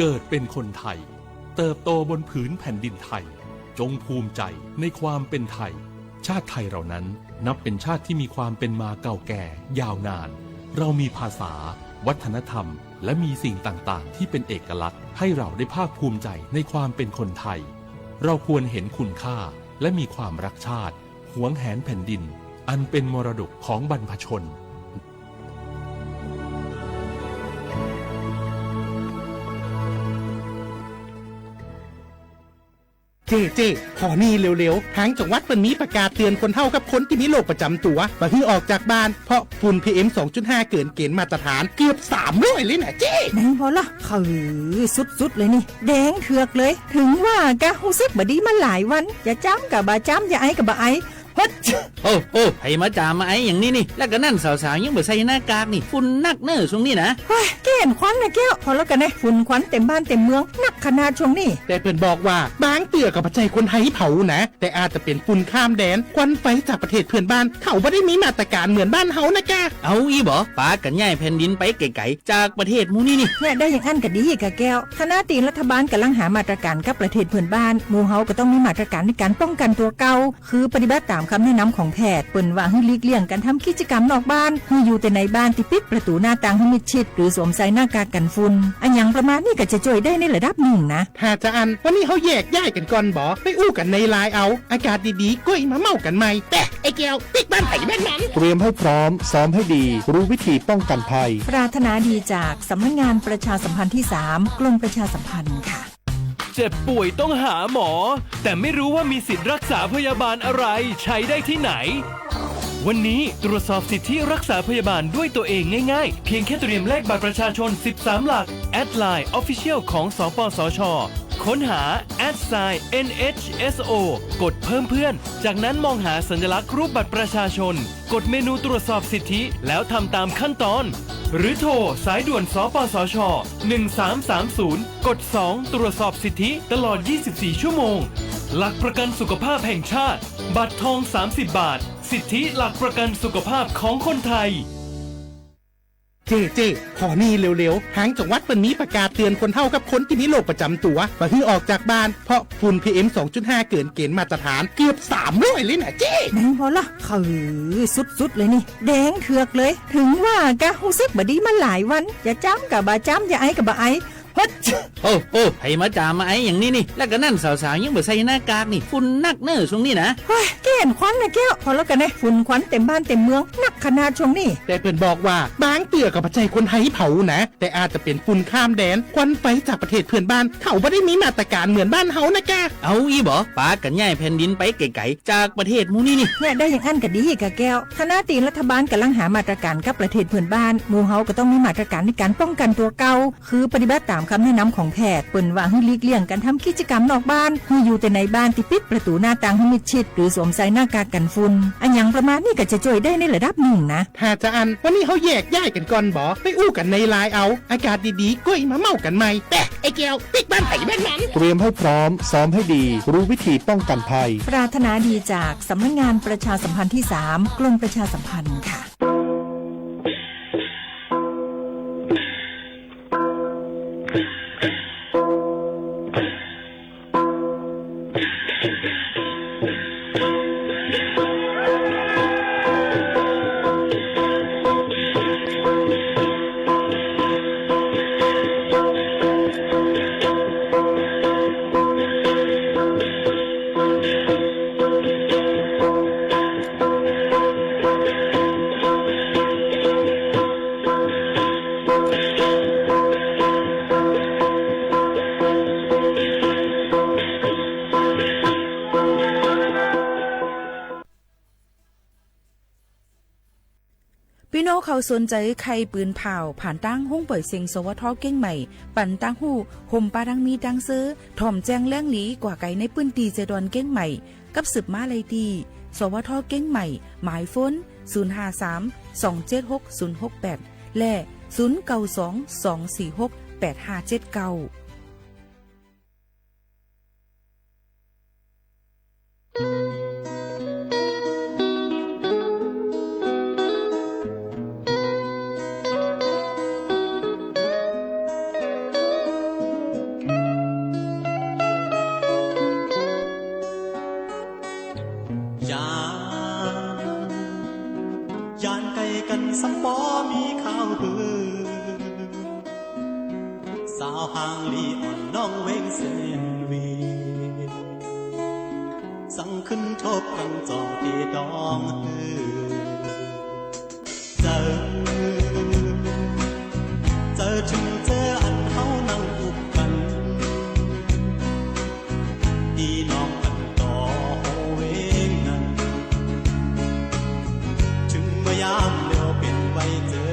เกิดเป็นคนไทยเติบโตบนผืนแผ่นดินไทยจงภูมิใจในความเป็นไทยชาติไทยเรานั้นนับเป็นชาติที่มีความเป็นมาเก่าแก่ยาวนานเรามีภาษาวัฒนธรรมและมีสิ่งต่างๆที่เป็นเอกลักษณ์ให้เราได้ภาคภูมิใจในความเป็นคนไทยเราควรเห็นคุณค่าและมีความรักชาติหวงแหนแผ่นดินอันเป็นมรดกของบรรพชนเจขอนี่เร็วๆทางจังหวัดเป็นมีประกาศเตือนคนเฒ่ากับคนที่มีโรคประจำตัวบ่ให้ออกจากบ้านเพราะฝุ่น PM 2.5 เกินเกณฑ์มาตรฐานเกือบ300เลยนะเจ้ไหนพอละคือสุดๆเลยนี่แดงเถือกเลยถึงว่ากะรู้สึกบ่ดีมาหลายวันอย่าจ้ำกับบ่จ้ำอย่าไอกับบ่ไอโอ้ให้มาจามาไออย่างนี้นี่แล้วก็นั่นสาวๆยังบ่ใส่หน้ากากนี่ฝุ่นนักเน้อช่วงนี้นะเฮ้ยแก้นควันนะแก้วพอแล้วกันนะฝุ่นควันเต็มบ้านเต็มเมืองนักขนาดช่วงนี้แต่เพิ่นบอกว่าบางเตือกับปัจจัยคนไทยเผานะแต่อาจจะเป็นฝุ่นข้ามแดนควันไฟจากประเทศเพื่อนบ้านเขาบ่ได้มีมาตรการเหมือนบ้านเฮานะกะเอาอีบ่ปากันย้ายแผ่นดินไปไกลๆจากประเทศหมู่นี้นี่เนี่ยได้อย่างอันก็ดีกะแก้วคณะตีรัฐบาลกำลังหามาตรการกับประเทศเพื่อนบ้านหมู่เฮาก็ต้องมีมาตรการในการป้องกันตัวเก่าคือปฏิบัติตามคำแนะนำของแพทย์เปิ้นว่าให้หลีกเลี่ยงการทำกิจกรรมนอกบ้านให้อยู่แต่ในบ้านที่ปิดประตูหน้าต่างให้มิดชิดหรือสวมใส่หน้ากากกันฝุ่นอันหยังประมาณนี้ก็จะช่วยได้ในระดับหนึ่งนะถ้าจะอันวันนี้เฮาแยกย้ายกันก่อนบ่ไปอู้กันในไลน์เอาอากาศดีๆก็มาเมากันใหม่แต่ไอ้แก้วปิดบ้านไผบ้านมันเตรียมให้พร้อมซ้อมให้ดีรู้วิธีป้องกันภัยปรารถนาดีจากสำนักงานประชาสัมพันธ์ที่3กรมประชาสัมพันธ์ค่ะเจ็บป่วยต้องหาหมอแต่ไม่รู้ว่ามีสิทธิ์รักษาพยาบาลอะไรใช้ได้ที่ไหนวันนี้ตรวจสอบสิทธิรักษาพยาบาลด้วยตัวเองง่ายๆเพียงแค่เตรียมเลขบัตรประชาชน13หลักแอดไลน์ Official ของสปสช.ค้นหา @NHSO กดเพิ่มเพื่อนจากนั้นมองหาสัญลักษณ์รูปบัตรประชาชนกดเมนูตรวจสอบสิทธิแล้วทำตามขั้นตอนหรือโทรสายด่วนสปสช1330กด2ตรวจสอบสิทธิตลอด24ชั่วโมงหลักประกันสุขภาพแห่งชาติบัตรทอง30บาทสิทธิหลักประกันสุขภาพของคนไทยเจขอนี่เร็วๆทางจังหวัดเป็นมีประกาศเตือนคนเฒ่ากับคนที่มีโรคประจำตัวบ่ให้ออกจากบ้านเพราะฝุ่น PM 2.5 เกินเกณฑ์มาตรฐานเกือบ300เลยนะเจ้ไหนพอละคือสุดๆเลยนี่แดงเถือกเลยถึงว่ากะรู้สึกบ่ดีมาหลายวันอย่าจ้ำกับบ่จ้ำอย่าไอกับบ่ไอโอ้ให้มาจามาไออย่างนี้นี่แล้วก็นั่นสาวๆยังบ่ใส่หน้ากากนี่ฝุ่นนักเน้อช่วงนี้นะเฮ้ยแก้นควันนะแก้วพอแล้วกันนะฝุ่นควันเต็มบ้านเต็มเมืองนักขนาดช่วงนี้แต่เพิ่นบอกว่าบางเตือกับปัจจัยคนไทยเผานะแต่อาจจะเป็นฝุ่นข้ามแดนควันไฟจากประเทศเพื่อนบ้านเขาบ่ได้มีมาตรการเหมือนบ้านเฮานะกะเอาอีบ่ปากันย้ายแผ่นดินไปไกลๆจากประเทศหมู่นี้นี่เนี่ยได้อย่างอันก็ดีกะแก้วคณะตีรัฐบาลกำลังหามาตรการกับประเทศเพื่อนบ้านหมู่เฮาก็ต้องมีมาตรการในการป้องกันตัวเก่าคือปฏิบัติตามคำแนะนำของแพทย์เปิ้นว่าให้หลีกเลี่ยงการทำกิจกรรมนอกบ้านให้อยู่แต่ในบ้านที่ปิดประตูหน้าต่างให้มิดชิดหรือสวมใส่หน้ากากกันฝุ่นอันหยังประมาณนี้ก็จะช่วยได้ในระดับหนึ่งนะถ้าจะอันวันนี้เฮาแยกย้ายกันก่อนบ่ไปอู้กันในไลน์เอาอากาศดีๆก็มาเมากันใหม่แต่ไอ้แก้วปิดบ้านไผบ้านมันเตรียมให้พร้อมซ้อมให้ดีรู้วิธีป้องกันภัยปรารถนาดีจากสำนักงานประชาสัมพันธ์ที่3กรมประชาสัมพันธ์ค่ะพี่น้องเขาสนใจไข่ปืนเผาผ่านตั้งห้องเปิดเสียงสวทเก้งใหม่ปั่นตั้งหู้ห่มปาดังมีดังซื้อถ่อมแจ้งแล้งหลีกว่าไก่ในปื้นตีเจดอนเก้งใหม่กับสืบมาเลยดีสวทเก้งใหม่หมายฟ้น053-276-068และ0922468579 สาวหางลีอ่อนน้องเวงเส้นวีสั่งขึ้นทบกันจองที่ดองเจอถึงเจออันเฮานั่งอุบกันที่น้องกันต่อเวงนั้นถึงเมื่อยามเดียวเป็นไว้เจอ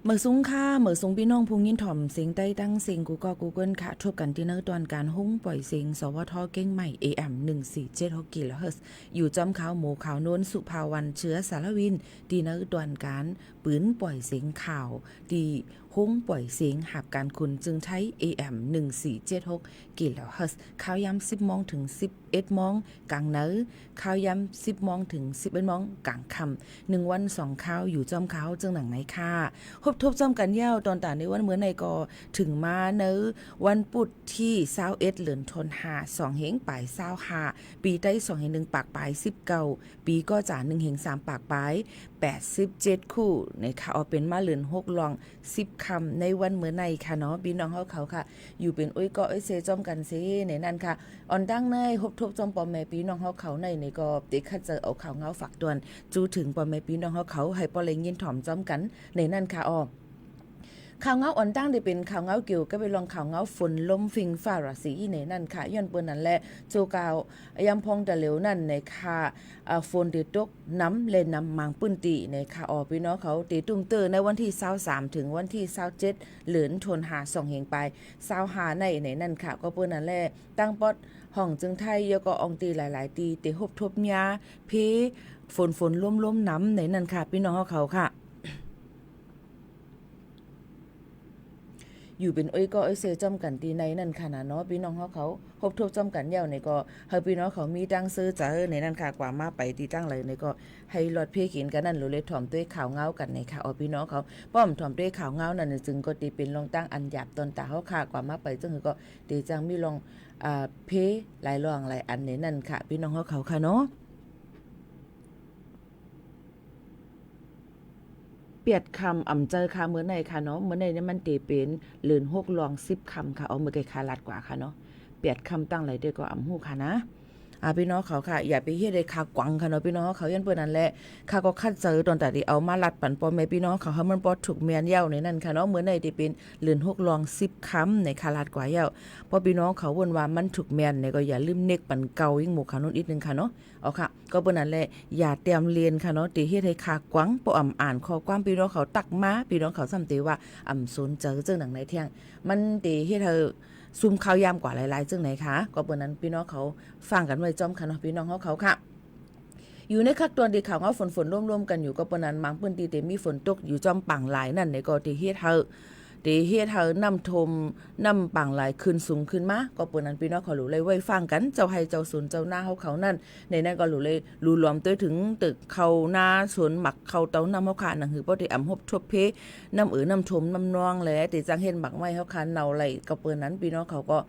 เมื่อสูงค่าเมื่อสูงพี่น้องพุงยินถ่อมเสียงใต้ตั้งเสียงกูเกิลค่ะทบกันที่เนื้อตอนการหุ้งปล่อยเสียงสวทเก้งใหม่ AM 1476 กิโลเฮิรตซ์อยู่จอมขาวหมูขาวโน้นสุภาวันเชื้อสารวินที่เนื้อตอนการปืนปล่อยเสียงข่าวที่ หุ้งปล่อยเสียงหับการคุณจึงใช้ AM 1476กิโลเฮิรตซ์ข่าวยาม10 โมงถึง 11 โมงกลางเนื้อข่าวยาม10 โมงถึง 11 โมงกลางค่ำ1 วัน 2 ข่าวอยู่จอมข่าวจึงหนังไหนค่ะพบทบจอมกันยาวตอนตาในวันเมื่อในก็ถึงมาเนื้อวันปุดที่21เดือนธันวาคม2เฮงปลาย25ปีใต้2เฮง1ปากปลาย19ปีก็จ่า1เฮง3ปากปลาย87คู่ในค่ะเอาเป็นมาเหลือน6ลอง10คำในวันเมื่อในค่ะเนาะพี่น้องเขาค่ะอยู่เป็นอ้อยก็อ้อยเซจอมกันซิในนั้นค่ะอ่อนดังในฮบทบจอมปอมแม่พี่น้องเขาในก็ติคัดเจอเอาข่าวเงาฝากตวนจูถึงปอมแม่พี่น้องเขาให้ปอเลงยินถ่อมจอมกันในนั้นค่ะอ้อข่าวเงาอ่อนตั้งได้เป็นข่าวเงาเกี่ยวก็ไปลองข่าวเงาฝนลมฟิงฟ้าราศีในนั่นค่ะย้อนเปิ้นนั่นแหละโจกาวยำพองตะเหลวนั่นในค่ะฝนติตกน้ำเลนน้ำมังปื้นตีในค่ะออพี่น้องเขาตีตุ้มเตอในวันที่23ถึงวันที่27เหลือนทนหา2เฮงไป25ในนั่นค่ะก็เปิ้นนั่นแหละตั้งปอดห้องจึงไทยยก็อองตีหลายๆตีเตฮบทบยาเพฝนล้มน้ำในนั่นค่ะพี่น้องเขาค่ะอยู่เป็นอ้อยก็อ้อยเซจอมกันตีในนั่นค่ะนะเนาะพี่น้องเขาพบทบจอมกันยาวในก็เฮาพี่น้องเขามีตั้งซื้อเจอในนั่นค่ะกว่ามาไปตีตั้งเลยในก็ให้รถเพ่ขินกันนั่นรู้เลยถ่อมด้วยข่าวเงากันในค่ะเอาพี่น้องเขาป้อมถ่อมด้วยข่าวเงานั่นจึงก็ตีเป็นลองตั้งอันหยาบตอนตาเฮาค่ะกว่ามาไปจึงก็ตีจังมีลองเพหลายรองหลายอันในนั่นค่ะพี่น้องเขาค่ะเนาะเปียดคำอ่ำเจอค่ะเมื่อในค่ะเนาะเมื่อในนี่มันตีเป็นเหลือน6ลอง10คำค่ะเอามือไกลคาลัดกว่าค่ะเนาะเปียดคำตั้งไหลได้ก็อ่ำหูค่ะนะพี่น้องเขาค่ะอย่าไปเฮ็ดได้ค่ะกวังค่ะเนาะพี่น้องเขายันเปิ้นนั่นแหละค่ะก็คัดเจอตอนแต่ที่เอามาลัดปั่นปอแม่พี่น้องเขามันบ่ถูกแม่นยาวในนั้นค่ะเนาะเมื่อในที่เป็นเหลือน6ลอง10คำในคาลัดกว่ายาวพอพี่น้องเขาวนว่ามันถูกแม่นเนี่ยก็อย่าลืมเน็กปั่นเก่ายิ่งหมู่ค่ะนู้นอีกนึงค่ะเนาะเอาค่ะก็เปิ้นนั่นแหละอย่าเตรียมเรียนค่ะเนาะที่เฮ็ดให้ค่ะกวังบ่อ่านข้อความพี่น้องเขาตักมาพี่น้องเขาซ้ำติว่าสนเจอจังหนังในเที่ยงมันที่เฮ็ดให้ซุ่มข่าวยามกว่าหลายๆจังไหนคะก็เปิ้นนั้นพี่น้องเขาฟังกันไว้จอมค่ะเนาะพี่น้องเขาค่ะอยู่ในคักตัวที่ข่าวเงาฝนร่วมๆกันอยู่ก็เปิ้นนั้นบางพื้นที่ที่มีฝนตกอยู่จอมปังหลายนั่นในก็ที่เฮ็ดให้น้ำทมน้ำปังหลายขึ้นสูงขึ้นมาก็เปิ้นนั้นพี่น้องเขารู้เลยไว้ฟังกันเจ้าให้เจ้าสวนเจ้าหน้าเขานั่นในนั้นก็รู้เลยรู้รวมตัวถึงตึกเขาหน้าสวนหมักเขาเต้าน้ำเฮาค่ะนั่นคือบ่ได้ฮบทบเพน้ำน้ำทมน้ำนองแหละที่จังเห็นบักไม้เฮาค่ะเนาไหลก็เปิ้นนั้นพี่น้องเขาก็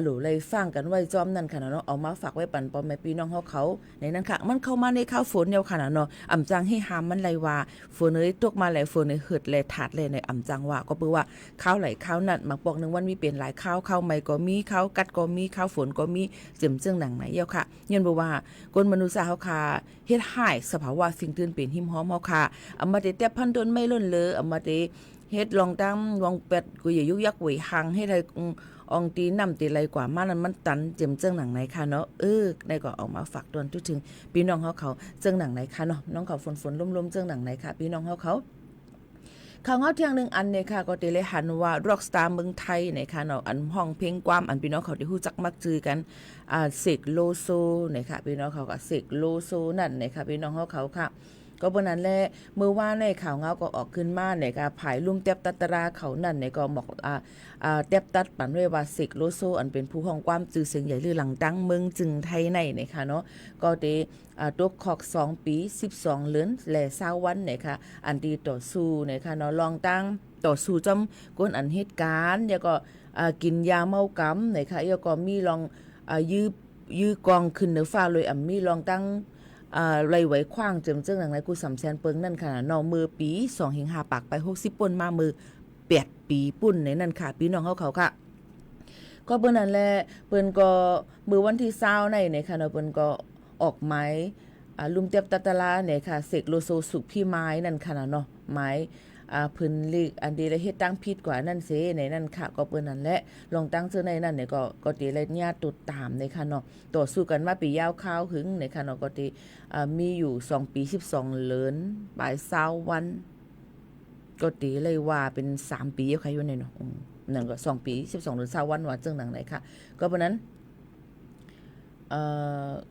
หลูเลยฟังกันไว้จอมนั่นค่ะเนาะเอามาฝากไว้ปั่นปอแม่พี่น้องเขาในนั้นค่ะมันเข้ามาในข้าวฝนยาวค่ะเนาะจังให้หามมันไหลว่าฝนตกมาไหลฝนหึดแลถาดเลยในจังว่าก็เปื้อว่าข้าวไหลข้าวนั่นมักบอกนึงวันมีเป็นหลายข้าวใหม่ก็มีข้าวกัดก็มีข้าวฝนก็มีเจิมจึงหนังไหนยาวค่ะย้อนบ่ว่าคนมนุษย์เฮาค่ะเฮ็ดให้สภาวะสิ่งตื่นเป็นหิมหอมเฮาค่ะมาแต่พันต้นไม่ล้นเลยมาแต่เฮ็ดลองตั้งลองเป็ดกูอย่ายุกยักหวยหังให้ได้อองตีน้ำตีไรกว่ามานั้นมันตันเจียมเจิงหนังไหนค่ะเนาะได้ก็ออกมาฝากตวนทุกถึงพี่น้องเขาเจิงหนังไหนค่ะเนาะน้องเขาฝนล้มๆเจิงหนังไหนค่ะพี่น้องเขาข่าวเงาเที่ยงนึงอันเนี่ยค่ะก็ติเลยหันว่า Rockstar เมืองไทยเนี่ยค่ะเนาะอันห้องเพลงความอันพี่น้องเขาที่ฮู้จักมักจือกันเสกโลโซเนี่ยค่ะพี่น้องเขาก็เสกโลโซนั่นเนี่ยค่ะพี่น้องเขาค่ะก็บนนั้นแหละเมื่อว่าในข่าวเงาก็ออกขึ้นมาเนี่ยก็ผายลุ่มเตียบตัตราเขานั่นเนี่ยก็บอกเตียบตัดปันด้วยว่าเสกโลโซอันเป็นผู้ห้องความจือเสียงใหญ่ลือหลังตั้งเมืองจึงไทยในเนี่ยค่ะเนาะก็ได้ตกขอก2ปี12เดือนและ20วันเนี่ยค่ะอันดีต่อสู้เนี่ยค่ะเนาะลองตั้งต่อสู้จำก้นอันเหตุการณ์แล้วก็กินยาเมากำเนี่ยค่ะแล้วก็มีลองยื้อกองขึ้นเหนือฟ้าเลยมีลองตั้งไรไหวคว้างเจิมเจิงหนังไหนกูสำแสนเปิงนั่นค่ะนอมือปี2เฮง5ปากไป60ป่นมามือ8ปีปุ่นในนั่นค่ะพี่น้องเขาค่ะก็เปิ้นนั่นแหละเปิ้นก็มือวันที่20ในค่ะเนาะเปิ้นก็ออกไม้ลุมเตียบตัตลาเนี่ยค่ะเสกโลโซสุขพี่ไม้นั่นค่ะเนาะไม้เพิ่นลีกอันดีเลยเฮ็ดตั้งผิดกว่านั่นเสในนั่นค่ะก็เปิ้นนั่นแหละลองตั้งชื่อในนั่นเนี่ยก็ติเลยญาติตุดตามในค่ะเนาะต่อสู้กันมาปียาวข้าวหึงในค่ะเนาะก็ติมีอยู่2ปี12เดือนปลาย20วันก็ติเลยว่าเป็น3ปีค่ะอยู่ในเนาะนั่นก็2ปี12เดือน20วันว่าจังหนังไหนค่ะก็เพราะนั้น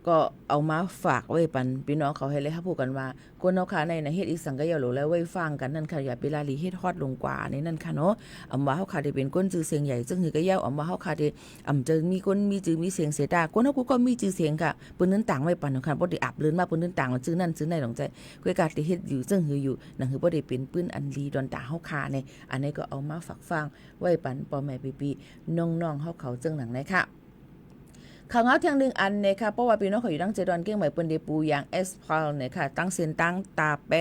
ก็เอามาฝากไว้ปันพี่น้องเขาให้เลยครับพูดกันว่าคนเฮาค่ะในเฮ็ดอีสังก็อย่าหลแล้วไว้ฟังกันนั่นค่ะอย่าไปลาลีเฮ็ดฮอดลงกว่านี่นั่นค่ะเนาะอำว่าเฮาค่ะได้เป็นคนชื่อเสียงใหญ่ซึ่งหือก็ยาวอำว่าเฮาค่ะได้จะมีคนมีชื่อมีเสียงเสียดาคนเฮาก็มีชื่อเสียงค่ะเปิ้นนั้นต่างไว้ปันค่ะบ่ได้อับลื่นมาเปิ้นนั้นต่างชื่อนั้นชื่อไหนหลงใจคุยกาที่เฮ็ดอยู่ซึ่งหืออยู่นั่นคือบ่ได้เป็นปื้นอันลีดอนตาเฮาค่ะในอันนี้ก็เอามาฝากฟังไว้ปันพ่อแม่พี่ๆน้องๆเฮาเขาจึงหนังไหนค่ะข่าวเงาเที่ยงหนึ่งอันเนี่ยค่ะเพราะว่าพี่น้องเขาอยู่ตั้งเจดอนเก้งใหม่เปิ้นได้ปูอย่างเอสพาลเนี่ยค่ะตั้งเส้นตั้งตาแป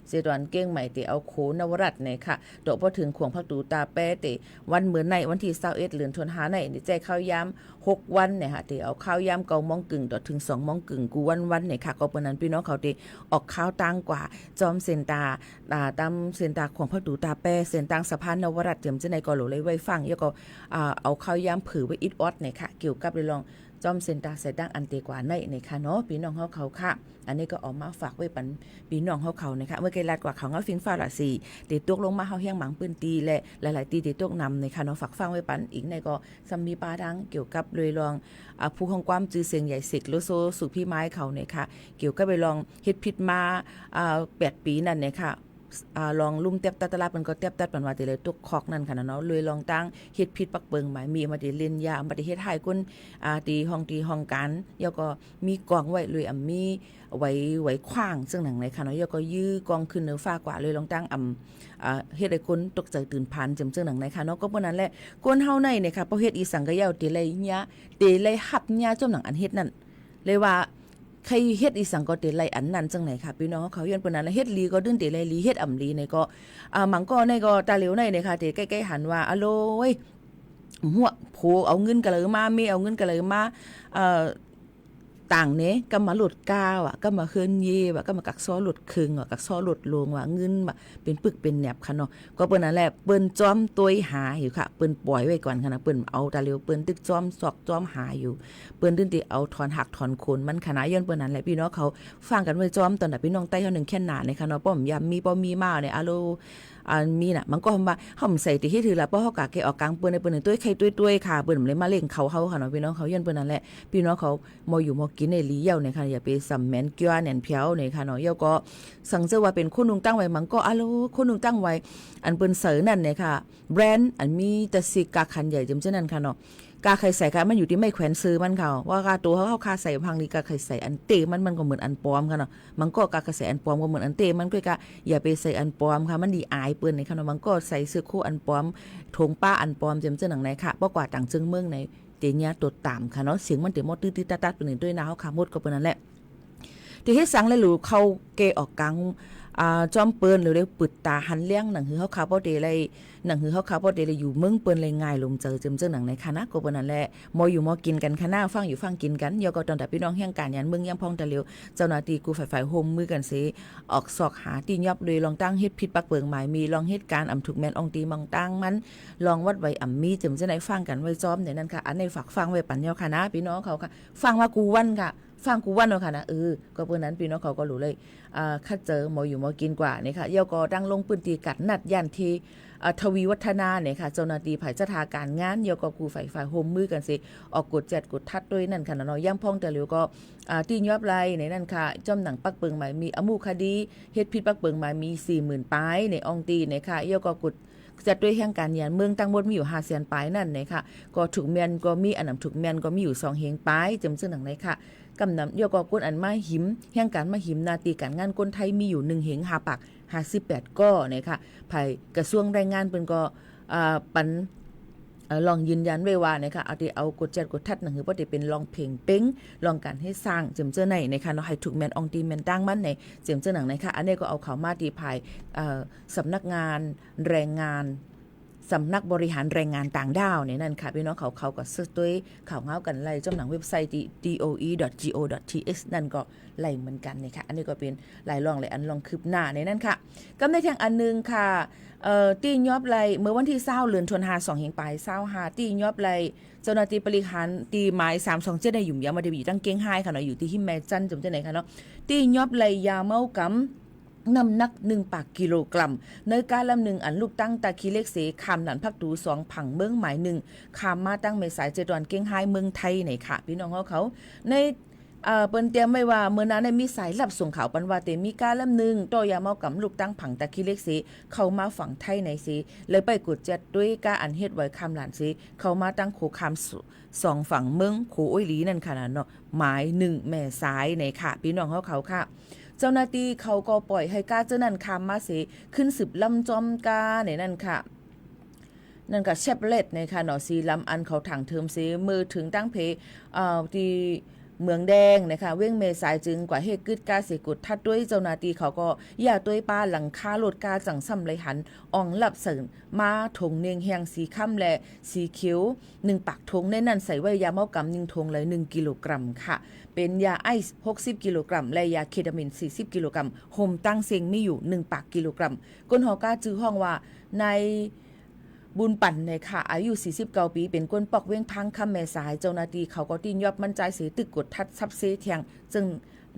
เจดอนเก้งใหม่ที่เอาโขนวรัตน์เนี่ยค่ะโดยพอถึงขวงพักตูตาแปที่วันเหมือนในวันที่21เดือนธันวาคมในใจข้าวยาม6วันเนี่ยค่ะที่เอาข้าวยาม9:00 นต่อถึง2:00 นกูวันเนี่ยค่ะก็เปิ้นนั้นพี่น้องเขาที่ออกข้าวตั้งกว่าจอมเส้นตาตามเส้นตาขวงพักตูตาแปเส้นตั้งสะพานนวรัตน์เจิมจะในก็โหลเลยไว้ฟังแล้วก็เอาข้าวยามผือไว้อิดออดเนี่ยค่ะเกี่ยวกับเรื่องจอมเซนตาใส่ดังอันเตกว่าในค่ะเนาะพี่น้องเฮาเขาค่ะอันนี้ก็ออกมาฝากไว้ปันพี่น้องเฮาเขานะคะเมื่อไกลลัดกว่าเขาเงาฟิงฟ้าละสี่ติดตกลงมาเฮาเฮียงหมังปืนตีและหลายๆตีติดตกนำในค่ะเนาะฝากฟังไว้ปันอีกในก็ซัมมีปาดังเกี่ยวกับเลยลองผู้ของความจือเสียงใหญ่สิกโลโซสุพี่ไม้เขาเนี่ยค่ะเกี่ยวกับไปลองเฮ็ดผิดมา8 ปีนั่นเนี่ยค่ะลองลุ่มเตียบตัดตลาดมันก็เตียบตัดปันว่าแต่เลยตุกคอกนั่นค่ะเนาะเลยลองตั้งเฮ็ดผิดปักเปิงหมายมีมาได้เล่นยามาได้เฮ็ดให้คนตีห้องกันแล้วก็มีกองไว้เลยมีไว้ขว้างซึ่งหนังในค่ะเนาะแล้วก็ยื้อกองขึ้นเหนือฟ้ากว่าเลยลองตั้งเฮ็ดให้คนตกใจตื่นพันจำซึ่งหนังในค่ะเนาะก็เพราะนั้นแหละคนเฮาในเนี่ยค่ะเพราะเฮ็ดอีสังกะยาวตีเลยญะตีเลยหับญะจมหนังอันเฮ็ดนั่นเลยว่าใครเฮ็ดอีสังก็เตไลอันนั้นจังไหนค่ะพี่น้องเขาย้อนปนนั้นเฮ็ดลีก็ดึงเตไลลีเฮ็ดอ่ำลีในก็มังก็ในก็ตาเหลียวในเนี่ยค่ะเตใกล้ๆหันว่าอะโลเว้ยหัวโผเอาเงินกันเลยมาไม่เอาเงินกันเลยมาต่างเนี้ยก็มาหลุดก้าวอ่ะก็มาเคลื่อนเย่ว่ะก็มากักซ้อหลุดคึงอ่ะกักซ้อหลุดลงว่ะเงินว่ะเป็นปึกเป็นแหนบค่ะเนาะก็เปิ้นนั่นแหละเปิ้นจอมตัวหาอยู่ค่ะเปิ้นปล่อยไว้ก่อนค่ะนะเปิ้นเอาตาเหลียวเปิ้นตึกจอมซอกจอมหาอยู่เปิ้นตึ้งติเอาถอนหักถอนโคนมันคณะย้อนเปิ้นนั่นแหละพี่น้องเขาฟังกันไว้จอมตอนน่ะพี่น้องใต้เฮานึงแค่หนาในค่ะเนาะป้อมยามมีมาเนี่ยอะโลมีน่ะมันก็ว่าเฮาใส่ที่ถือละเพราะเฮากะแกออกกลางเปิ้นในเปิ้นตุ้ยไข่ตุ้ยค่ะเปิ้นเลยมาเล่งเขาค่ะเนาะพี่น้องเขาย้อนเปิ้นนั่นแหละพี่น้องเขามออยู่มอกินในลีเย่าเนี่ยค่ะอย่าไปสำแม่นเกี้ยแหน่นเพียวเนี่ยค่ะเนาะเย่าก็สังเจอว่าเป็นคนนุงตั้งไว้มันก็อะโลคนนุงตั้งไว้อันเปิ้นเสอนั่นเนี่ยค่ะแบรนด์อันมีแต่สิกาคันใหญ่จำเช่นนั้นค่ะเนาะกาไข่ใส่ค่ะมันอยู่ที่ไม่แขวนซื้อมันค่ะว่ากาตัวเขาคาใส่พังนี่กาไข่ใส่อันเตมันก็เหมือนอันปลอมค่ะเนาะมันก็กาไข่ใส่อันปลอมก็เหมือนอันเตมันก็อย่าไปใส่อันปลอมค่ะมันดีอายเปิ้นในค่ะเนาะมันก็ใส่เสื้อคู่อันปลอมทงป้าอันปลอมจำเช่นหนังไหนค่ะบ่กว่าต่างจึงเมืองในเตญะตัวตามค่ะเนาะเสียงมันเตมดตื้อๆตัดๆเป็นด้วยนะเฮาค่ะหมดก็เปิ้นนั่นแหละที่เฮ็ดสังเลยหรูเข้าเกออกกลางจอมเปิ้นหรือเรียกปึดตาหันเลี้ยงหนังหือเฮาคาบ่ได้เลยหนังหือเฮาคาบ่ได้เลยอยู่เมืองเปิ้นเลยง่ายลงเจอเจิมหนังในคณะก็เปิ้นนั่นแหละมออยู่มอกินกันคณะฟังอยู่ฟังกินกันยอก็ตอนแต่พี่น้องเฮียงการยันเมืองยามพองตะเหลียวเจ้าหน้าที่กูฝ่ายโฮมมือกันสิออกสอกหาตียอบเลยลองตั้งเฮ็ดผิดปักเปิงหมายมีลองเฮ็ดการถูกแม่นอองตีมังตั้งมันลองวัดไว้มีเจิมจะได้ฟังกันไว้จอมในนั้นค่ะอันในฝากฟังไว้ปันยอคณะพี่น้องเขาค่ะฟังว่ากูวันค่ะฟังกูวันเนาะค่ะนะก็เปิ้นนั้นพี่น้องเขาก็รู้เลยคัดเจอหมออยู่หมอกินกว่านี่ค่ะเย่าก็ตั้งลงพื้นที่กัดนัดยันที่ทวีวัฒนาเนี่ยค่ะเจ้าหน้าที่ฝ่ายจัดการงานเย่าก็กูฝ่ายโฮมมือกันสิออกกดจัดกดทัดด้วยนั่นค่ะเนาะย่ำพ่องแต่เหลียวก็ตียอบไรในนั่นค่ะจอมหนังปักเปิงหมายมีอมูคดีเฮ็ดผิดปักเปิงหมายมี 40,000 ปลายในอองตีเนี่ยค่ะเย่าก็กดจัดด้วยแห่งการยานเมืองตั้งหมดมีอยู่500,000 ปลายนั่นเนี่ยค่ะก็ถูกแม่นก็มีอันนำถูกแม่นก็มีอยู่2เฮงปลายจำซึ่งหนังไหนค่ะกำนำเดียวก็ก้นอันมาหิมแห่งการมาหิมนาตีการงานคนไทยมีอยู่1เหง5ปัก58ก้อเนี่ยค่ะภายกระทรวงแรงงานเพิ่นก็ปันลองยืนยันไว้ว่านะคะเอากดจัดกดทัดหนังคือบ่ได้เป็นลองเพลงเป้งลองการให้สร้างเจิมเจ้อในนะคะเนาะให้ถูกแม่นอองตีแม่นตั้งมันในเจิมเจ้อหนังนะคะอันนี้ก็เอาเข้ามาที่ภายสำนักงานแรงงานสำนักบริหารแรงงานต่างด้าวเนี่ยนั่นค่ะพี่น้องเขาก็ซื้อด้วยข่าวเงากันไล่จำหนังเว็บไซต์ doe.go.th นั่นก็ไล่เหมือนกันเนี่ยค่ะอันนี้ก็เป็นหลายรองหลายอันลองคืบหน้าในนั่นค่ะกำในทางอันนึงค่ะตียอบไล่เมื่อวันที่20เดือนธันวาคม2เฮงปลาย25ตียอบไล่เจ้าหน้าที่บริหารตีหมาย327ได้อยู่ยามมาได้อยู่ตั้งเก้งไฮค่ะเนาะอยู่ที่หิมแม่จันจำได้ไหนค่ะเนาะตียอบไล่ยาเมากำ น้ำหนัก1 ปากกิโลกรัมในการลำหนึ่งอันลูกตั้งตาคีเล็กเสคามหนันพักดู2ผังเมืองหมายหนึ่งคามมาตั้งเมสายเจดอนเก้งไฮเมืองไทยไหนค่ะพี่น้องเขาในเปิ้นเตรียมไว้ว่าเมื่อนั้นมีสายลับส่งข่าวปันว่าเตมีการลำหนึ่งต่อยาเมากำลูกตั้งผังตาคีเล็กเสเข้ามาฝั่งไทยในเสเลยไปกดจัดด้วยการอันเฮ็ดไว้คำหลานเสเข้ามาตั้งโขคาม2ฝั่งเมืองโขอ้อยหลีนั่นค่ะเนาะหมาย1แม่สายในค่ะพี่น้องเขาค่ะเจ้าหน้าที่เขาก็ปล่อยให้กาเจ้านั่นคามมาเสขึ้นสืบลำจอมกาในนั่นค่ะนั่นก็เชฟเลตในค่ะเนาะสีลำอันเขาถังเทิมเสมือถึงตั้งเพที่เมืองแดงนะคะเว้งเมษายจึงกว่าเฮกึดกาเสกุดทัดด้วยเจ้าหน้าที่เขาก็อย่าด้วยป้าหลังคาโลดกาจังซ้ำเลยหันอ่องหลับเสริมมาถงเนียงแหงสีค่ำและสีเขียว1 ปากถงในนั้นใส่ไว้ยาเมากำ1 ถงเลย1 กิโลกรัมค่ะเป็นยาไอซ์60 กิโลกรัมและยาเคตามีน40 กิโลกรัมโฮมตั้งเซงมีอยู่1 ปากกิโลกรัมก้นหอกาจื้อห้องว่าในบุญปั่นในค่ะอายุ49 ปีเป็นก้นปอกเว้งพังคำแม่สายเจ้าหน้าที่เขาก็ตีนยอบมั่นใจเสียตึกกดทัดซับเซเทียงจึง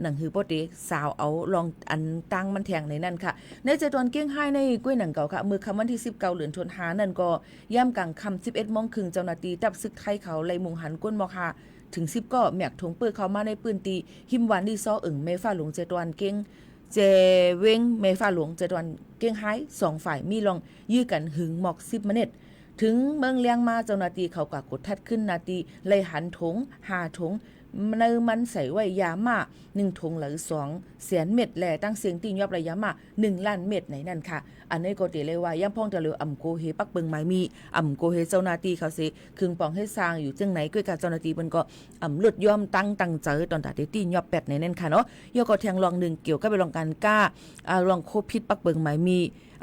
หนังหือโปเดสาวเอาลองอันตั้งมันแทงในนั่นค่ะในเจตอนเกี้ยงไห้ในกุ้ยหนังเก่าค่ะมือคำวันที่19เดือนธันวาคมนั่นก็ย่ำกลางคำ11 โมงครึ่งเจ้าหน้าที่ดับซึกไทยเขาไล่มุงหันก้นมอค่ะถึง10ก็แมกถงปื้อเขามาในปืนตีหิมหวานดีซ้ออึ่งเมฟ้าหลวงเจตอนเกี้ยงเจเว้งเมฟ้าหลวงเจตอนเกี้ยงไห้2 ฝ่ายมีลองยื้อกันหึงหมอก10 เมตรถึงเมืองเลียงมาเจ้าหน้าที่เขาก็กดทัดขึ้นนาทีเลยหันถง5 ถงในมันใส่ไว้ยามา1 ถงหรือ2 แสนเม็ดแลตั้งเสียงตีนยอบระยะมา1 ล้านเม็ดในนั่นค่ะอันนี้ก็เตเลยว่าย่ำพ่องจะเร็วอ่ำโกเฮปักเบิงไม้มีอ่ำโกเฮเจ้าหน้าที่เขาสิคึงปองให้สร้างอยู่จังไหนก้วยกับเจ้าหน้าที่เพิ่นก็อ่ำเลือดย่อมตั้งเจอตอนตัดตีนยอบ8ในนั่นค่ะเนาะยอก็แทงลอง1เกี่ยวกับไปลองการก้าลองโคพิษปักเบิงไม้มี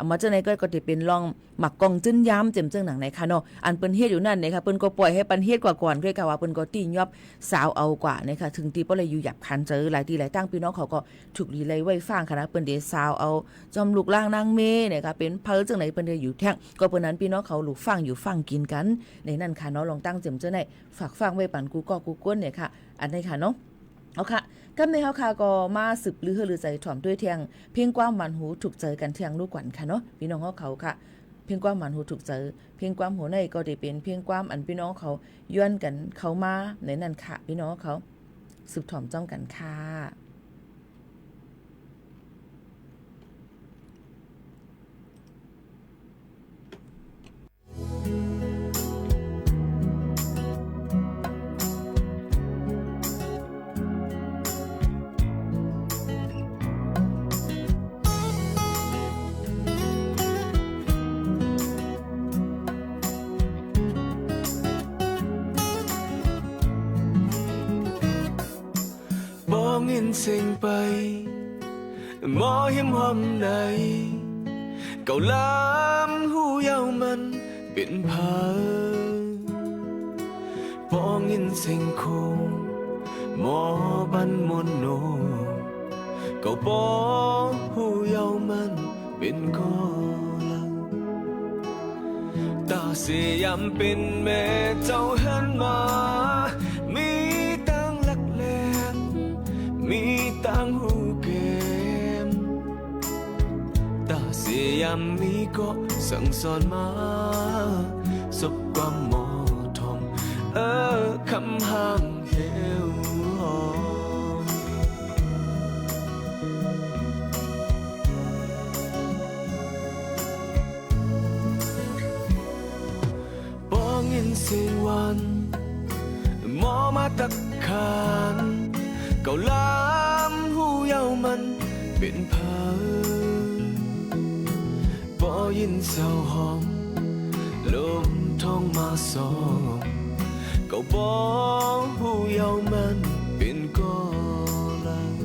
มาเจ้าไหนก็จะเป็นลองหมักกองจึ้นย้ำเจ็มเจ้งหนังไหนค่ะเนาะอันเปิ้นเฮ็ดอยู่นั่นนะคะเปิ้นก็ปล่อยให้ปันเฮ็ดกว่าก่อนด้วยกะว่าเปิ้นก็ตีนยอบสาวเอากว่านะคะถึงตีบ่เลยอยู่หยับคันเจอหลายทีหลายตั้งพี่น้องเขาก็ถูกรีเลยไว้ฟังค่ะนะเปิ้นเดสาวเอาจอมลูกล่างนางเมนะคะเป็นเพิ่นจังไหนเปิ้นได้อยู่แท่งก็เปิ้นนั้นพี่น้องเขาลูกฟังอยู่ฟังกินกันในนั่นค่ะเนาะลองตั้งเจ็มเจ้าไหนฝากฟังไว้ปันกูก็กูก้นเนี่ยค่ะอันนี้ค่ะเนาะเอาค่ะกับในเฮาค่ะก็มาสืบลือหรือใจถ่อมด้วยเทียงเพียงความหมันหูถูกใจกันเทียงลูกกวนค่ะเนาะพี่น้องเขาค่ะเพียงความหมันหูถูกใจเพียงความหัวในก็ได้เป็นเพียงความอันพี่น้องเขาย้อนกันเขามาในนั่นค่ะพี่น้องเขาสืบถ่อมจ้องกันค่ะเงินเซ็งไปหมอเห็มหอมในเก่าล้ำหูเยามันเป็นผาปอเงินเซ็งคงหมอบันมนโนเก่าปอหูเยามันเป็นกอลังตาเสียยำเป็นแม่เจ้าหันมามีมีต่างหูเกมตาเสียยามนี้ก็สั่งสอนมาสบความหมอทองคำห่างเหวหอมปอเงินเสียวันหมอมาตักขานเก่าล้ำหูเยามันเป็นผาปอยินเศร้าหอมลมท้องมาสองเก่าปอหูเยามันเป็นกอลัง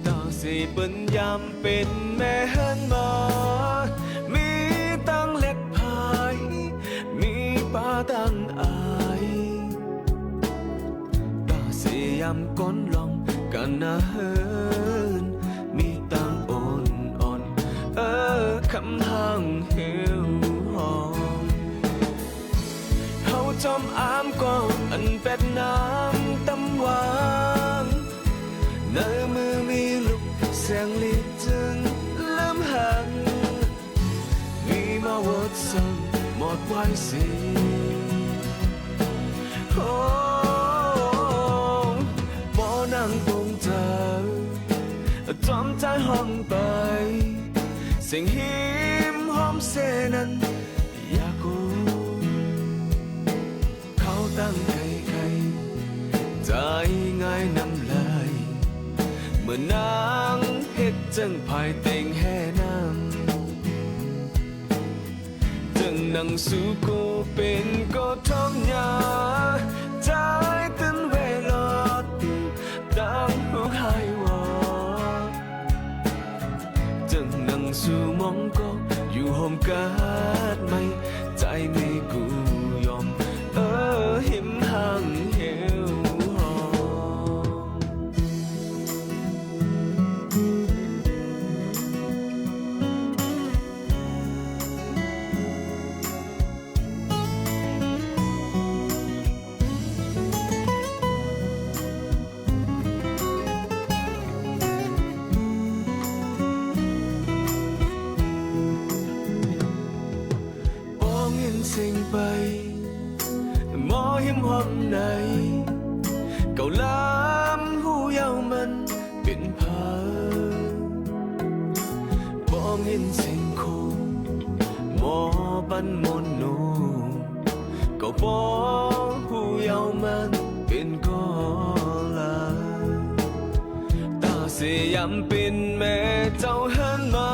ตาสีเปิ้นยำเป็นแม่หันมามีตั้งเล็กพายมีป้าตั้งอายยำก้นลองกันนะเฮินมีตังอ่อนคำห่างเหี่ยวหอมเฮาจอมอามก่อนอันเป็ดน้ำตำหวานในมือมีลูกส งลิจึงเริ่มหันมีมาวัดซ้ำหมดไว้สิโอ้บ่นั่งตรงเธอจอมใจห้องไปเสียงหิมหอมเสนั้นอยากกูเขาตั้งไกลๆใจง่ายนำเลยเมื่อนางเฮ็ดจังภายเต็งแห่น้ำจังนั่งสู่กูเป็นก็ท้องยาใจตื่นเวลาดังหูหายวอจังนั่งสู่มองก็อยู่ห้องกันไม่ใจไม่กูยอมหิมห่างเหวหอสิ่งไปมอหิมหอมในเก่าล้ำหูเยามันเป็นผาบ่มินสิ่งคู่มอบันมนโนเก่าบ่หูเยามันเป็นก็ลาตาเสียยำเป็นแม่เจ้าหันมา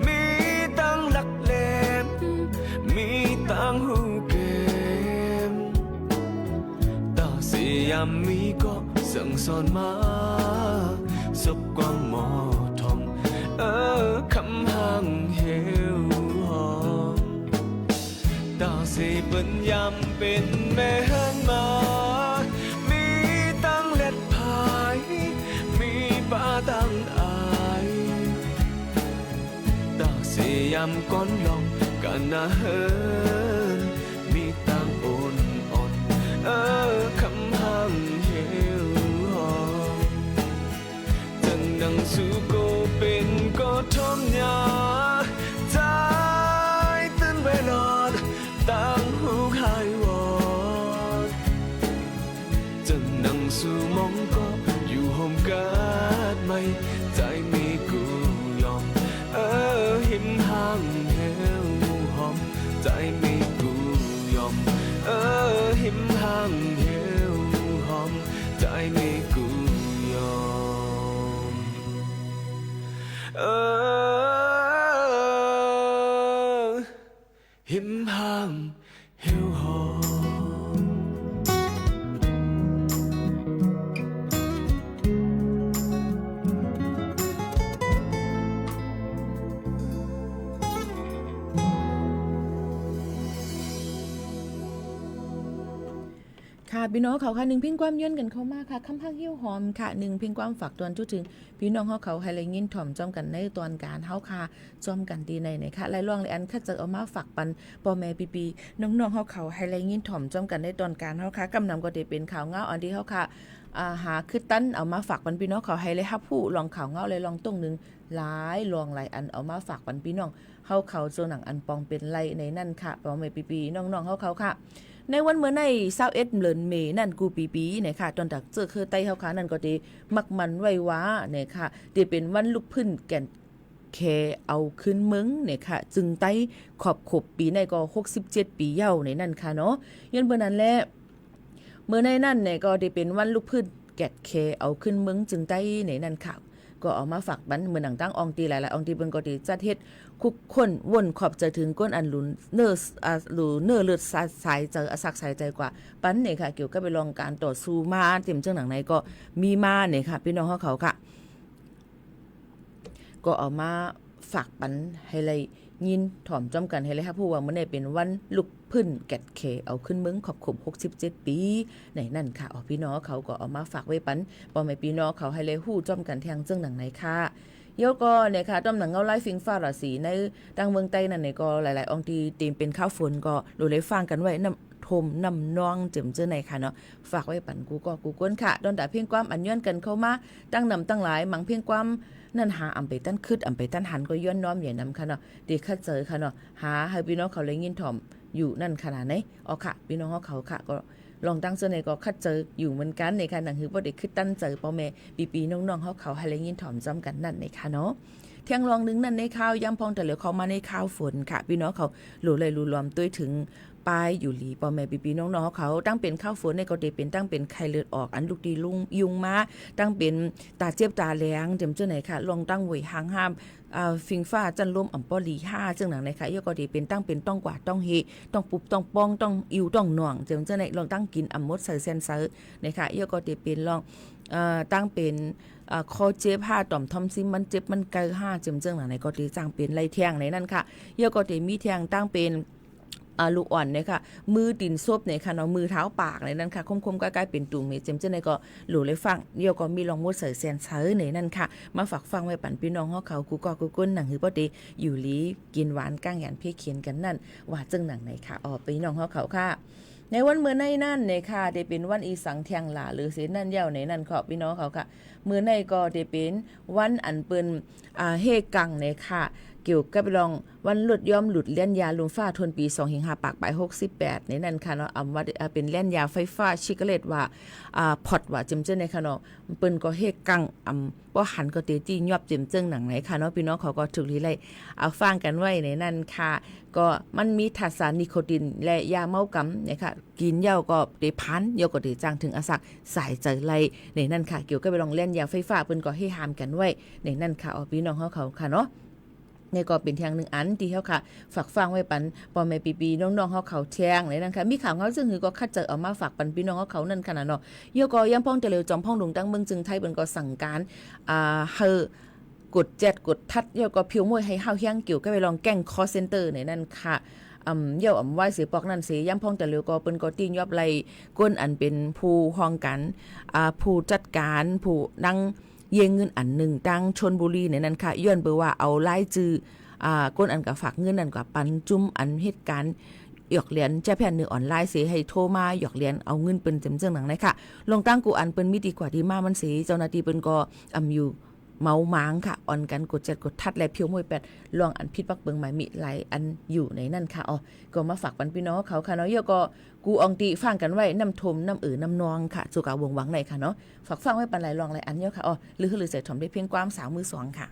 มีตั้งหลักแหลมมีตั้งหูเกมตาเสียมมีก็สั่งสอนมาสบกวางหมอทองคำห่างเหวหอมตาเสียเป็นยำเป็นแม่หันมามีตั้งเล็ดพายมีป้าตั้งอายตาเสียมก้อนลองกันนะเฮินมีต่างอ่อนคำห่างเหวหอมจังนั่งสู่กูเป็นก็ทอมยาใจตื่นเวลาต่างหูหายวอดจังนั่งสู่มองก็อยู่ห้องกันไม่ใจมีกูยอมหิมห่างเหวใจไม่กูยอมหิมห่างเหวหอมใจไม่กูยอมหิมห่างเหวหอมค่ะพี่น้องเขาค่ะหนึ่งเพียงความย้อนกันเข้ามาค่ะคำพักหิ้วหอมค่ะหนึ่งเพียงความฝากตอนจุดถึงพี่น้องเขาให้ไรยินถ่อมจ้อมกันในตอนการเฮาค่ะจ้อมกันดีในค่ะไรล่วงไรอันคัดจะเอามาฝากปันพ่อแม่ปีน้องเขาให้ไรยินถ่อมจ้อมกันในตอนการเฮาค่ะกำนำก็ได้เป็นข่าวเงาอันที่เฮาค่ะหาคือตั้นเอามาฝากปันพี่น้องเขาให้เลยฮับผู้ลองข่าวเงาเลยลองตรงนึงหลายลองหลายอันเอามาฝากปันพี่น้องเฮาเขาโจหนังอันปองเป็นไรในนั่นค่ะพ่อแม่ปีน้องเขาค่ะในวันเมื่อใน21เดือนเมษนั่นกูปีเนี่ยค่ะตอนดักเจอคือไต้เฮาค่ะนั่นก็ดีมักมันไว้ว้าเนี่ยค่ะที่เป็นวันลุกพื้นแก่นแคเอาขึ้นเมืองเนี่ยค่ะจึงไต้ขอบขบปีในก็67ปีเย้าในนั่นค่ะเนาะยันเบอร์นั้นแหละเมื่อในนั่นเนี่ยก็ได้เป็นวันลุกพื้นแก่นแคเอาขึ้นเมืองจึงไต้ในนั่นค่ะก็เอามาฝากบันเหมือนหนังตั้งอองตีหลายๆอองตีเบิ่งก็ดีจัดเฮ็ดคุกคนวนขอบจะถึงก้นอันหลุนเนื้อหรือเนื้อเลือดสายใจสักสายใจกว่าปันเนี่ยค่ะเกี่ยวกับไปลองการต่อสู้มาเต็มเจ้าหนังในก็มีมาเนี่ยค่ะพี่น้องเขาค่ะก็เอามาฝากปันให้เลยยินถ่อมจ้อมกันให้เลยค่ะผู้ว่าเมื่อได้เป็นวันลุกพื้นแกดเคเอาขึ้นเมืองขอบขบ67ปีในนั่นค่ะพี่น้องเขาก็เอามาฝากไว้ปันปอไม่พี่น้องเขาให้เลยฮู้จ้อมกันทางเจ้าหนังในค่ะ เยอะก็เนี่ยค่ะต้มหนังเงาไล่ฟิงฟ้าราศีในดังเมืองใต้นั่นเนี่ยก็หลายๆองค์ที่ตีมเป็นข้าวฝนก็รู้เลยฟังกันไว้น้ำทมน้ำนองเจิมเจ้าไหนค่ะเนาะฝากไว้ปั่นกูก็กูก้นค่ะดอนดาเพียงความอันย้อนกันเข้ามาตั้งนำตั้งหลายมังเพียงความนั่นหาอำไปตั้นคืดอำไปตั้นหันก็ย้อนน้อมใหญ่นำค่ะเนาะดีคัดเจอค่ะเนาะหาให้พี่น้องเขาเลยยินถ่อมอยู่นั่นขนาดไหนอ๋อค่ะพี่น้องเขาค่ะก็ลองตั้งเสนอก็คัดเจออยู่เหมือนกันในค่ะหนังหือบ่ได้คือตั้นเจอพ่อแม่ปีๆน้องๆเขาให้เลยยินถ่อมจำกันนั่นในค่ะเนาะเที่ยงรองนึงนั่นในข้าวย้ำพองแต่เหลือเขามาในข้าวฝนค่ะพี่น้องเขาหลู่เลยหลู่รวมด้วยถึงปลายอยู่หลีพ่อแม่ปีๆน้องๆเขาตั้งเป็นข้าวฝนในก็ได้เป็นตั้งเป็นไข้เลือดออกอันลูกดีลุงยุงมาตั้งเป็นตาเจ็บตาแหลงเจ็มเจ้าไหนค่ะลองตั้งไว้ห่างห้ามฟิงฟ้าจันลมอ่ำปอลี5จังหนังในค่ะยก็ดีเป็นตั้งเป็นต้องกว่าต้องเฮต้องปุบต้องป้องต้องอิวต้องหน่วงเจ็มเจ้าไหนลองตั้งกินอ่ำมดใส่เส้นเซอร์ในค่ะยก็ดีเป็นลองตั้งเป็นคอเจ็บ5ต่อมทอมซิมมันเจ็บมันไกล5เจ็มเจ้าหนังในก็ดีจ้างเป็นไรแทงในนั่นค่ะยก็ดีมีแทงตั้งเป็นลูกอ่อนเนี่ยค่ะมือดินซบเนี่ยค่ะเนาะมือเท้าปากในนั้นค่ะคมๆใกล้ๆเป็นตุ่มเจมเจ้าในก็หลู่เลยฟังเดี๋ยวก็มีลองมดใส่แซนเซอร์ในนั้นค่ะมาฝากฟังไว้ปั่นพี่น้องเขากูก็กูก้นหนังหือปอดีอยู่ลีกินหวานก้างหยันเพียเขียนกันนั่นว่าจึงหนังไหนค่ะพี่น้องเขาค่ะในวันเมื่อในนั่นเนี่ยค่ะได้เป็นวันอีสังเทียงหลาหรือเสนั่นเย้าในนั่นค่ะพี่น้องเขาค่ะเมื่อในก็ได้เป็นวันอันเปิ้นเฮกังเนี่ยค่ะเกี่ยวกับรองวันหลุดย่อมหลุดเล่นยาลุมฟ้าทนปี2-5ปากปลาย68ในนั้นค่ะเนาะว่าเป็นเล่นยาไฟฟ้าชิกเลตว่าพอดว่าจิมเจิ้นในค่ะเนาะเปิ้นก็เฮกังบ่หันก็เตจี้ยอบจิมเจิ้งหนังไหนค่ะเนาะพี่น้องเขาก็ถูกลีไลเอาฟังกันไว้ในนั้นค่ะก็มันมีถัดสารนิโคตินและยาเมากำเนี่ยค่ะกินเหย้าก็ได้พันเหย้าก็ได้จ้างถึงอาสักสายใจไลในนั้นค่ะเกี่ยวกับไปลองเล่นยาไฟฟ้าเปิ้นก็ให้ห้ามกันไว้ในนั้นค่ะพี่น้องเขาค่ะเนาะนี่ก็เป็นทางหนึ่งอันที่เขาค่ะฝากฟังไว้ปันปอแม่ปีๆน้องๆเขาแทงเลยนะคะมีข่าวเขาซึ่งคือก็คัดเจอเอามาฝากปันพี่น้องเขานั่นขนาดเนาะเยอะก็ยังพ้องแต่เร็วจอมพ้องลงตั้งเมืองจึงไทยเป็นก็สั่งการเฮอกด7กดทัดเยอะก็ผิวมวยให้เฮาเฮียงเกี่ยวกับไปลองแก้งคอเซ็นเตอร์ในนั่นค่ะเย่าว่าเสียปอกนั่นเสียย่ำพ้องแต่เร็วก็เป็นก็ตีนยอบไล่ก้นอันเป็นผู้ห้องกันผู้จัดการผู้นั่งเยงเงินอันหนึ่งตั้งชนบุรีในนั้นค่ะย้อนเบอร์ว่าเอาไล่จื้อก้นอันกับฝากเงินอันกับปันจุ้มอันเหตุการณ์หยอกเหรียญแจ้แผ่นหนึ่งออนไลน์เสียให้โทรมาหยอกเหรียญเอาเงินเป็นเต็มเจ้าหนังนะคะลงตั้งกูอันเป็นมิดีกว่าดีมากมันเสียเจ้าหน้าที่เป็นก็อยู่เมาหมางค่ะอ่อนกันกด7กดทัดและเพียวมวย8ลองอันพิษปักเบิงหมายมีหลายอันอยู่ในนั่นค่ะก็มาฝากปันพี่น้องเขาค่ะเนาะเยอะก็กูอองตีฟังกันไว้น้ำทมน้ำน้ำนองค่ะสุกาวงหวังในค่ะเนาะฝากฟังไว้ปันหลายลองหลายอันเยอะค่ะหรือใส่ถมได้เพียงความ3 มือ 2ค่ะ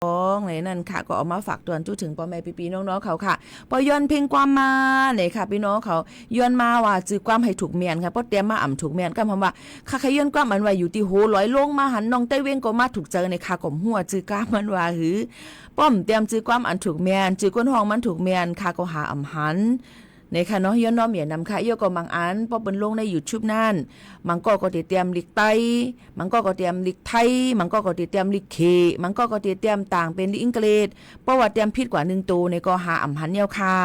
ในนั่นค่ะก็เอามาฝากตวนจุถึงพ่อแม่พี่ๆน้องๆเขาค่ะพอย้อนเพลงความมาเนี่ยค่ะพี่น้องเขาย้อนมาว่าจื้อความให้ถูกเมียนค่ะเพราะเตรียมมาอ่ำถูกเมียนก็คำว่าค่ะใครย้อนความมันไว้อยู่ที่โหลอยลงมาหันน้องใต้เว้งก็มาถูกเจอในค่ะกลมหัวจื้อกามมันว่าหือป้อมเตรียมจื้อความอันถูกเมียนจื้อก้นห้องมันถูกเมียนค่ะก็หาอ่ำหันในค่ะเนาะย้อนน้อมเหมียนำค่ะโยก็มังอันป้อเปิ้นลงใน YouTube นั่นมังก็เตรียมลิกไตมังก็เตรียมลิกไทยมังก็เตรียมลิกเคมังก็เตรียมต่างเป็นลิกอังกฤษเพราะว่าเตรียมผิดกว่า1ตัวในก็หาอ่ำหันเยาค่ะ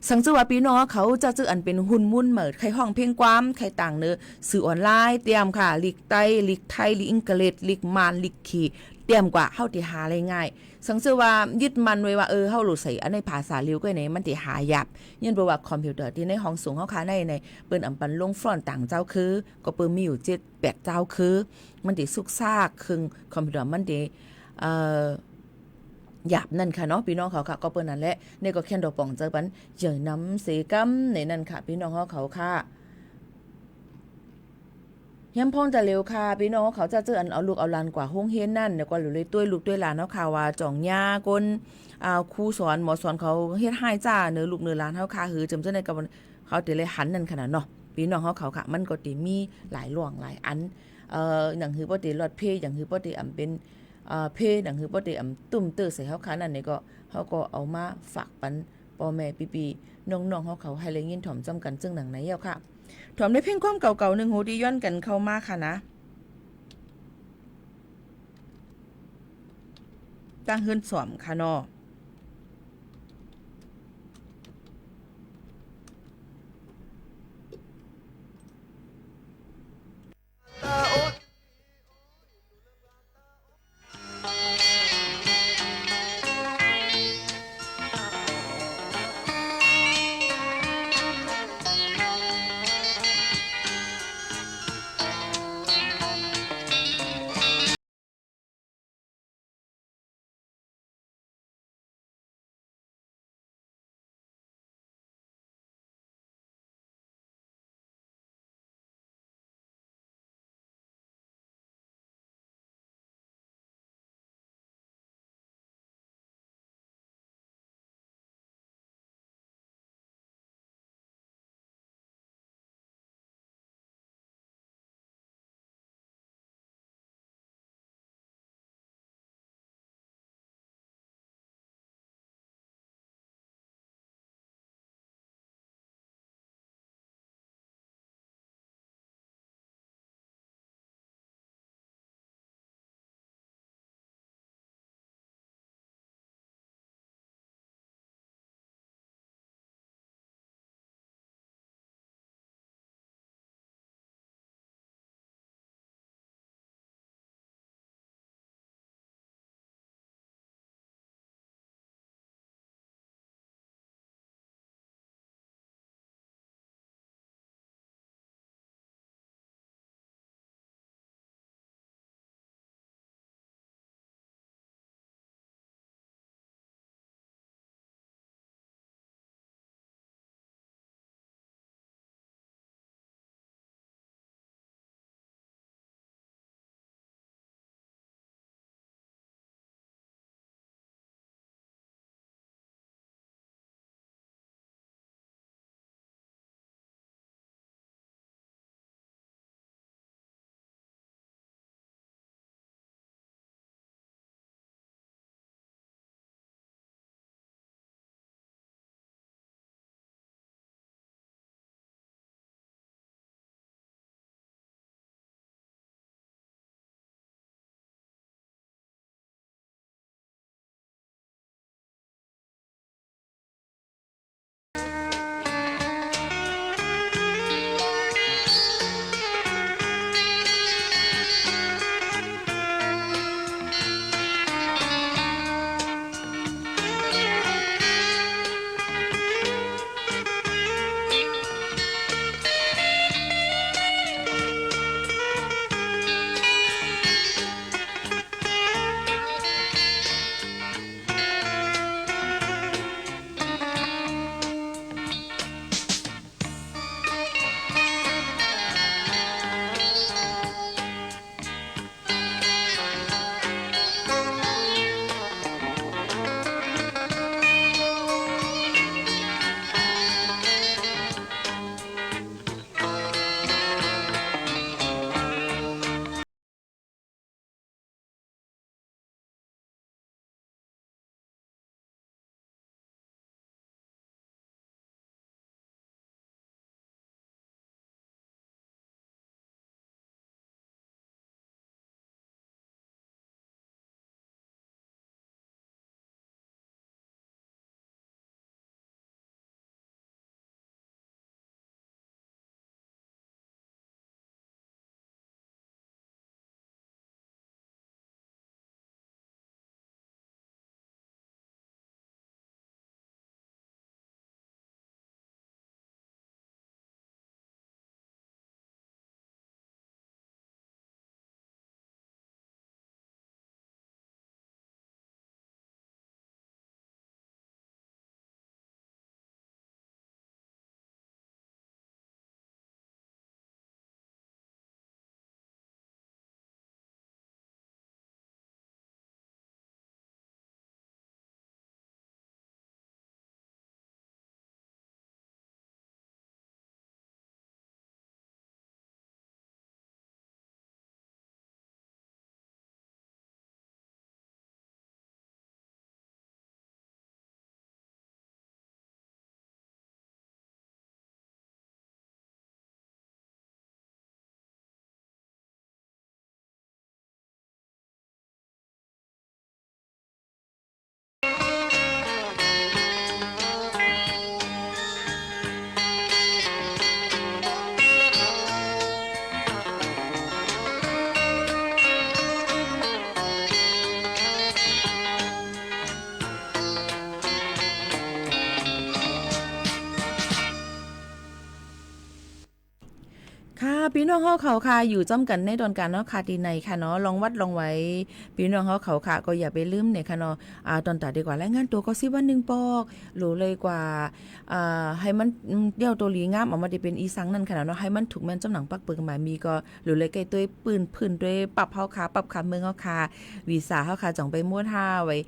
สังจือว่าพี่น้องเขาจะจื้ออันเป็นหุ่นมุ่นเหมิดใครห้องเพลงความใครต่างเนอสื่อออนไลน์เตรียมค่ะลิกไตลิกไทยลิกอังกฤษลิกมานลิกเคเตรียมกว่าเฮาที่หาได้ง่ายสังเกตว่ายึดมันไว้ว่าเฮารู้ใส่อันในภาษาลิวก็ในมันที่หายับยันบ่ว่าคอมพิวเตอร์ที่ในห้องสูงเฮาค้าในเปิ้นอำปันลงฟรอนต์ต่างเจ้าคือก็เปิ้นมีอยู่7-8เจ้าคือมันที่ซุกซากครึ่งคอมพิวเตอร์มันที่หยาบนั่นค่ะเนาะพี่น้องเขาค่ะก็เปิ้นนั่นแหละนี่ก็แค่ดอกป่องเจอปันเจอน้ำเสกำในนั่นค่ะพี่น้องเขาค่ะย้ำพ้องจะเร็วค่ะพี่น้องเขาจะเจออันเอาลูกเอาหลานกว่าห้องเฮียนนั่นเดี๋ยวก็เลยตุ้ยลูกตุ้ยหลานเนาะค่ะว่าจ่องย่าก้นครูสอนหมอสอนเขาเฮ็ดให้จ้าเนื้อลูกเนื้อหลานเฮาค่ะหือจำเจ้าในกับเขาติเลยหันนั่นขนาดเนาะพี่น้องเขาค่ะมันก็ติมีหลายหลวงหลายอันอย่างคือบ่ติรอดเพอย่างคือบ่ติอำเป็นเพอย่างคือบ่ติอำตุ้มเตอใส่เฮาค่ะนั่นนี่ก็เฮาก็เอามาฝากปันพ่อแม่พี่ๆน้องๆเขาให้เลยยินถ่อมจำกันจึงหนังไหนเย้าค่ะถอมได้เพ่งความเก่าๆหนึ่งหูที่ย้อนกันเข้ามาค่ะนะตั้งเฮือนสวมค่ะเนาะ พี่น้องเฮาเขาค่ะอยู่จ้อมกันในตอนการเนาะค่ะดีในค่ะเนาะลองวัดลองไว้พี่น้องเฮาเขาค่ะก็อย่าไปลืมเนี่ยค่ะเนาะตอนตาดีกว่ารายงานตัวก็สิวัน1ปอกรู้เลยกว่าให้มันเดี่ยวตัวหลีงามออกมาได้เป็นอีสังนั่นค่ะเนาะให้มันถูกแม่นจำหนังปักเปิงหมายมีก็รู้เลยใกล้ตัวปืนพื้นด้วยปรับเฮาค่ะปรับคำเมืองเฮาค่ะวีซ่าเฮาค่ะจ่องไปมั่วท่าไว้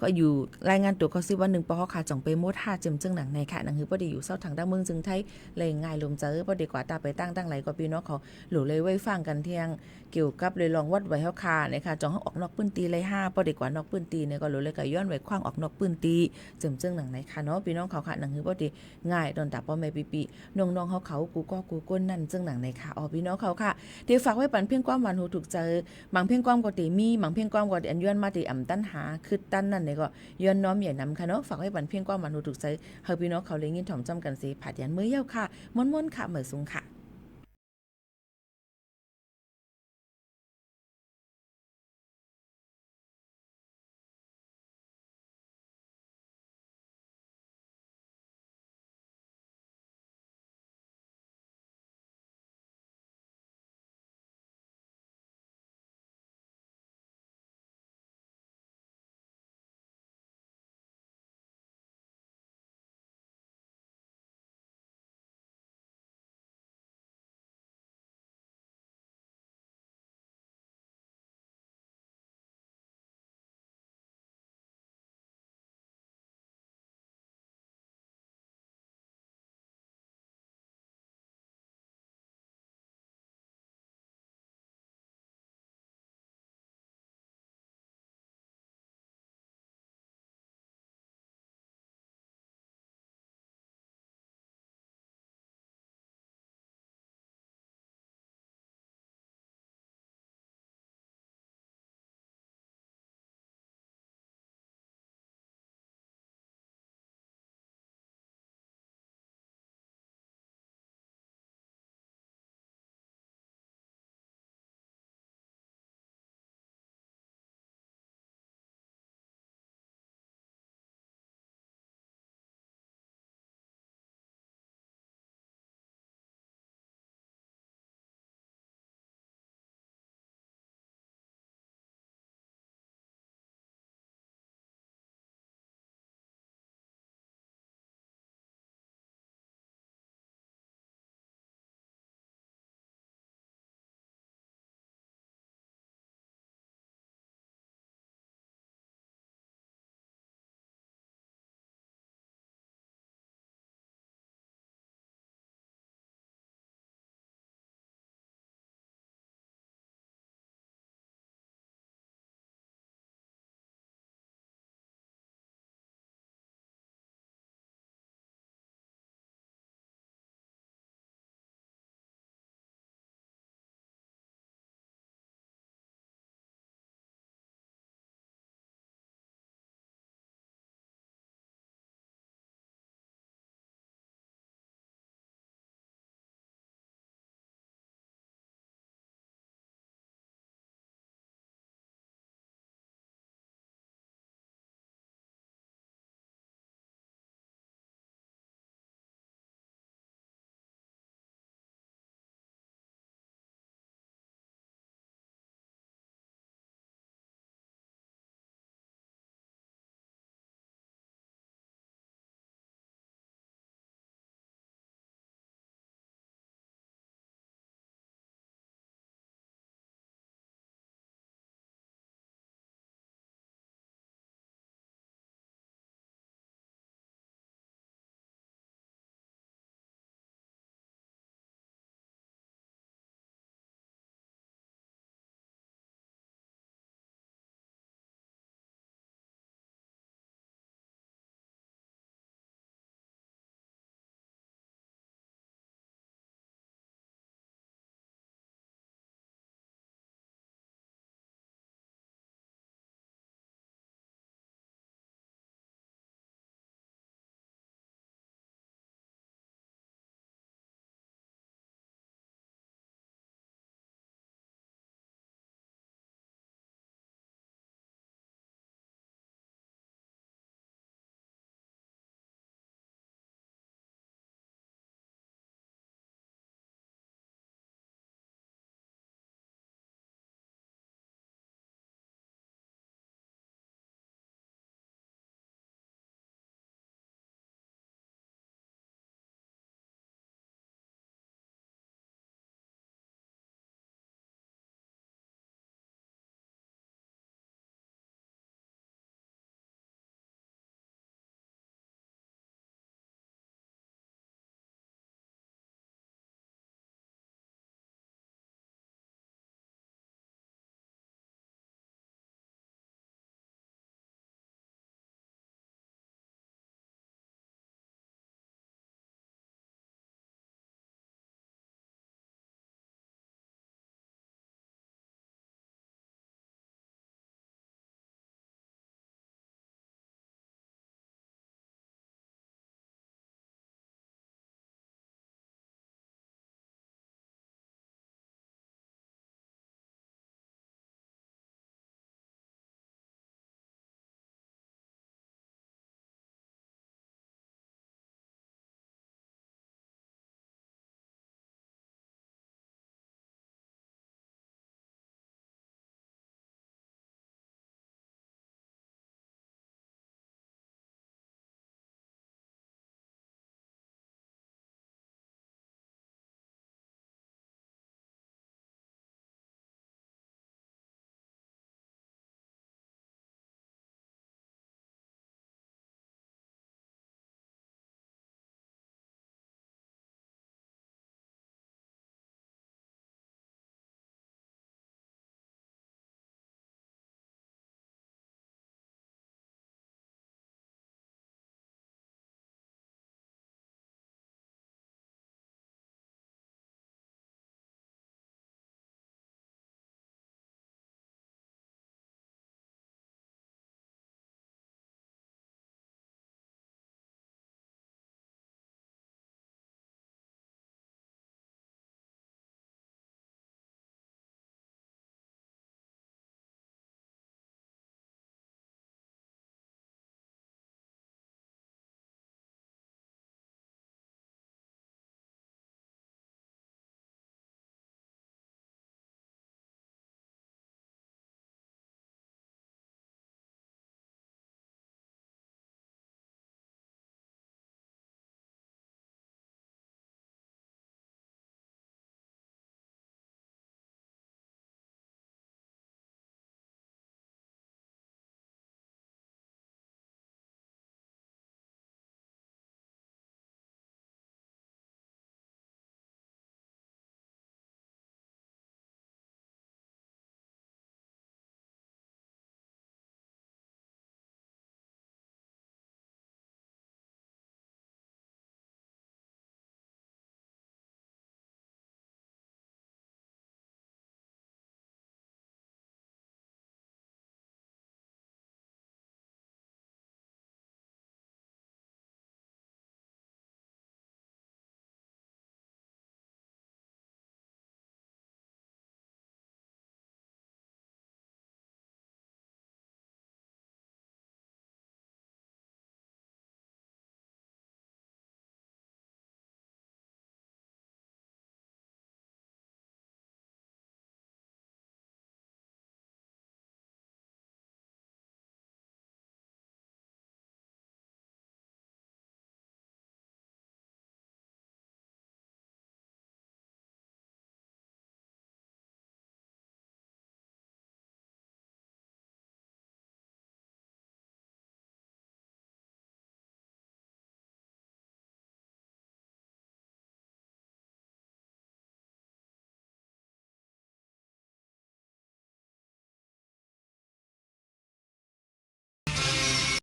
ก็อยู่รายงานตัวก็สิวัน1ปอกค่ะจ่องไปมั่วท่าจึงหนังในค่ะหนังคือบ่ได้อยู่เซาทางด้านเมืองจึงไทยเลยง่ายลมเจอบ่ดีกว่าตาไปตั้งไหลกว่าพี่น้องเขาหลูเลยไว้ฟังกันเที่ยงเกี่ยวกับเลยลองวัดไว้เฮาคานะคะจ่องเฮาออกนอกปื้นตีเลย5บ่ดีกว่านอกปื้นตีเนี่ยก็หลูเลยก็ย้อนไว้ขว้างออกนอกปื้นตีจึงหนังในค่ะเนาะพี่น้องเขาค่ะหนังคือบ่ดีง่ายโดนตาป้อแม่ปีๆน้องๆเขากูก็กูก้นนั่นจึงหนังในค่ะพี่น้องเขาค่ะเดี๋ยวฝากไว้ปันเพียงความหวานหูถูกเจอบางเพียงความก็ติมีบางเพียงความก็อันย้อนมาติอำตั้นหาคือตั้นนั่นเนี่ยก็ย้อนน้อมใหญ่นำค่ะเนาะฝากไว้ปันเพียงความหวานหูถูกใจเฮาพี่น้องเขาเลยยินถ่อมจ้ำกันสิผัดยันมื้อเย้าค่ะม่วนๆค่ะเหมือนสูงค่ะ